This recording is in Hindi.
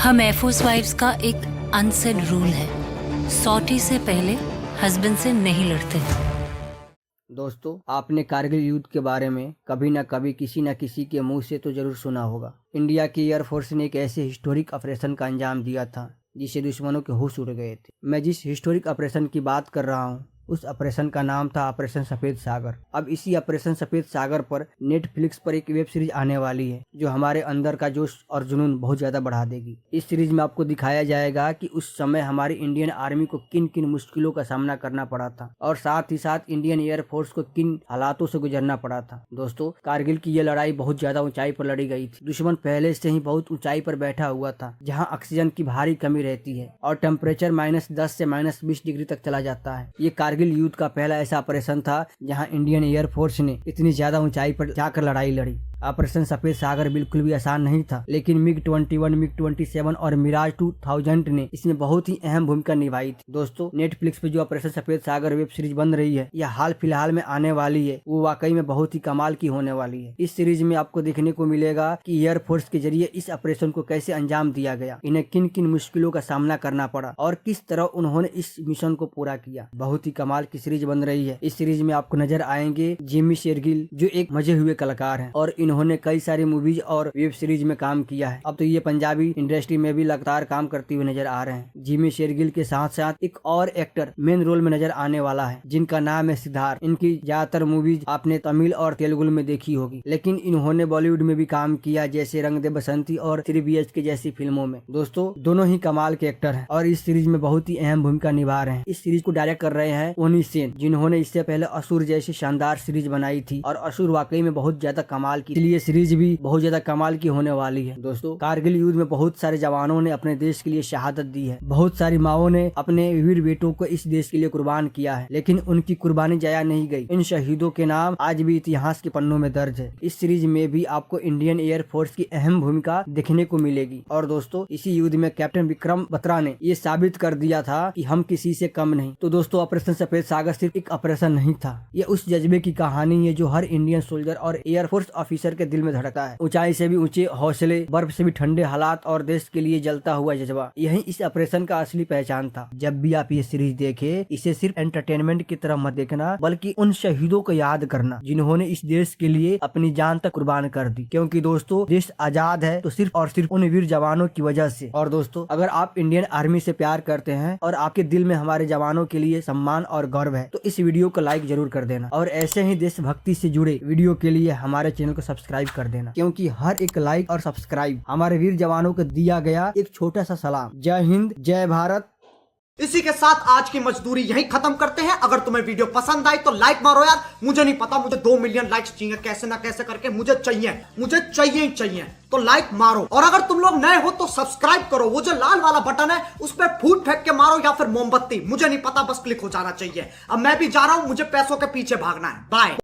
हम एयरफोर्स वाइफ्स का एक अनसेड रूल है, सॉटी से पहले हस्बैंड से नहीं लड़ते। दोस्तों, आपने कारगिल युद्ध के बारे में कभी न कभी किसी न किसी के मुंह से तो जरूर सुना होगा। इंडिया की एयरफोर्स ने एक ऐसे हिस्टोरिक ऑपरेशन का अंजाम दिया था जिसे दुश्मनों के होश उड़ गए थे। मैं जिस हिस्टोरिक ऑपरेशन की बात कर रहा हूँ उस ऑपरेशन का नाम था ऑपरेशन सफेद सागर। अब इसी ऑपरेशन सफेद सागर पर नेटफ्लिक्स पर एक वेब सीरीज आने वाली है जो हमारे अंदर का जोश और जुनून बहुत ज्यादा बढ़ा देगी। इस सीरीज में आपको दिखाया जाएगा कि उस समय हमारी इंडियन आर्मी को किन किन मुश्किलों का सामना करना पड़ा था और साथ ही साथ इंडियन एयरफोर्स को किन हालातों से गुजरना पड़ा था। दोस्तों, कारगिल की यह लड़ाई बहुत ज्यादा ऊंचाई पर लड़ी गई थी। दुश्मन पहले से ही बहुत ऊंचाई पर बैठा हुआ था जहाँ ऑक्सीजन की भारी कमी रहती है और टेम्परेचर -10 से -20 डिग्री तक चला जाता है। ये कारगिल युद्ध का पहला ऐसा ऑपरेशन था जहां इंडियन एयरफोर्स ने इतनी ज्यादा ऊंचाई पर जाकर लड़ाई लड़ी। ऑपरेशन सफेद सागर बिल्कुल भी आसान नहीं था, लेकिन MiG-21, MiG-27 और मिराज 2000 ने इसमें बहुत ही अहम भूमिका निभाई थी। दोस्तों, नेटफ्लिक्स पे जो ऑपरेशन सफेद सागर वेब सीरीज बन रही है या हाल फिलहाल में आने वाली है, वो वाकई में बहुत ही कमाल की होने वाली है। इस सीरीज में आपको देखने को मिलेगा कि एयरफोर्स के जरिए इस ऑपरेशन को कैसे अंजाम दिया गया, इन्हें किन किन मुश्किलों का सामना करना पड़ा और किस तरह उन्होंने इस मिशन को पूरा किया। बहुत ही कमाल की सीरीज बन रही है। इस सीरीज में आपको नजर आएंगे जिमी शेरगिल, जो एक मजे हुए कलाकार हैं और इन्होंने कई सारी मूवीज और वेब सीरीज में काम किया है। अब तो ये पंजाबी इंडस्ट्री में भी लगातार काम करते हुए नजर आ रहे हैं। जिमी शेरगिल के साथ साथ एक और एक्टर मेन रोल में नजर आने वाला है जिनका नाम है सिद्धार्थ। इनकी ज्यादातर मूवीज आपने तमिल और तेलुगु में देखी होगी, लेकिन इन्होंने बॉलीवुड में भी काम किया, जैसे रंग दे बसंती और 3 BHK जैसी फिल्मों में। दोस्तों, दोनों ही कमाल के एक्टर हैं और इस सीरीज में बहुत ही अहम भूमिका निभा रहे हैं। इस सीरीज को डायरेक्ट कर रहे हैं ओनी सेन, जिन्होंने इससे पहले असुर जैसी शानदार सीरीज बनाई थी और असुर वाकई में बहुत ज्यादा कमाल की, इसलिए सीरीज भी बहुत ज्यादा कमाल की होने वाली है। दोस्तों, कारगिल युद्ध में बहुत सारे जवानों ने अपने देश के लिए शहादत दी है। बहुत सारी माओं ने अपने वीर बेटों को इस देश के लिए कुर्बान किया है, लेकिन उनकी कुर्बानी जाया नहीं गई। इन शहीदों के नाम आज भी इतिहास के पन्नों में दर्ज है। इस सीरीज में भी आपको इंडियन एयरफोर्स की अहम भूमिका देखने को मिलेगी। और दोस्तों, इसी युद्ध में कैप्टन विक्रम बत्रा ने ये साबित कर दिया था कि हम किसी से कम नहीं। तो दोस्तों, ऑपरेशन सफेद सागर सिर्फ एक ऑपरेशन नहीं था, ये उस जज्बे की कहानी है जो हर इंडियन सोल्जर और एयरफोर्स ऑफिसर के दिल में धड़कता है। ऊंचाई से भी ऊंचे हौसले, बर्फ से भी ठंडे हालात और देश के लिए जलता हुआ जज्बा, यही इस ऑपरेशन का असली पहचान था। जब भी आप ये सीरीज देखें, इसे सिर्फ एंटरटेनमेंट की तरह मत देखना, बल्कि उन शहीदों को याद करना जिन्होंने इस देश के लिए अपनी जान तक कुर्बान कर दी। क्योंकि दोस्तों, देश आजाद है तो सिर्फ और सिर्फ उन वीर जवानों की वजह से। और दोस्तों, अगर आप इंडियन आर्मी से प्यार करते हैं और आपके दिल में हमारे जवानों के लिए सम्मान और गौरव है, तो इस वीडियो को लाइक जरूर कर देना और ऐसे ही देशभक्ति से जुड़े वीडियो के लिए हमारे चैनल को सब्सक्राइब कर देना, क्योंकि हर एक लाइक और सब्सक्राइब हमारे वीर जवानों को दिया गया एक छोटा सा सलाम। जय हिंद, जय भारत। इसी के साथ आज की मजदूरी यहीं खत्म करते हैं। अगर तुम्हें वीडियो पसंद आई तो लाइक मारो यार। मुझे नहीं पता, मुझे 2 मिलियन लाइक्स चाहिए, कैसे ना कैसे करके मुझे चाहिए ही चाहिए। तो लाइक मारो और अगर तुम लोग नए हो तो सब्सक्राइब करो। वो जो लाल वाला बटन है उस पर फूट फेंक के मारो या फिर मोमबत्ती, मुझे नहीं पता, बस क्लिक हो जाना चाहिए। अब मैं भी जा रहा हूं, मुझे पैसों के पीछे भागना है। बाय।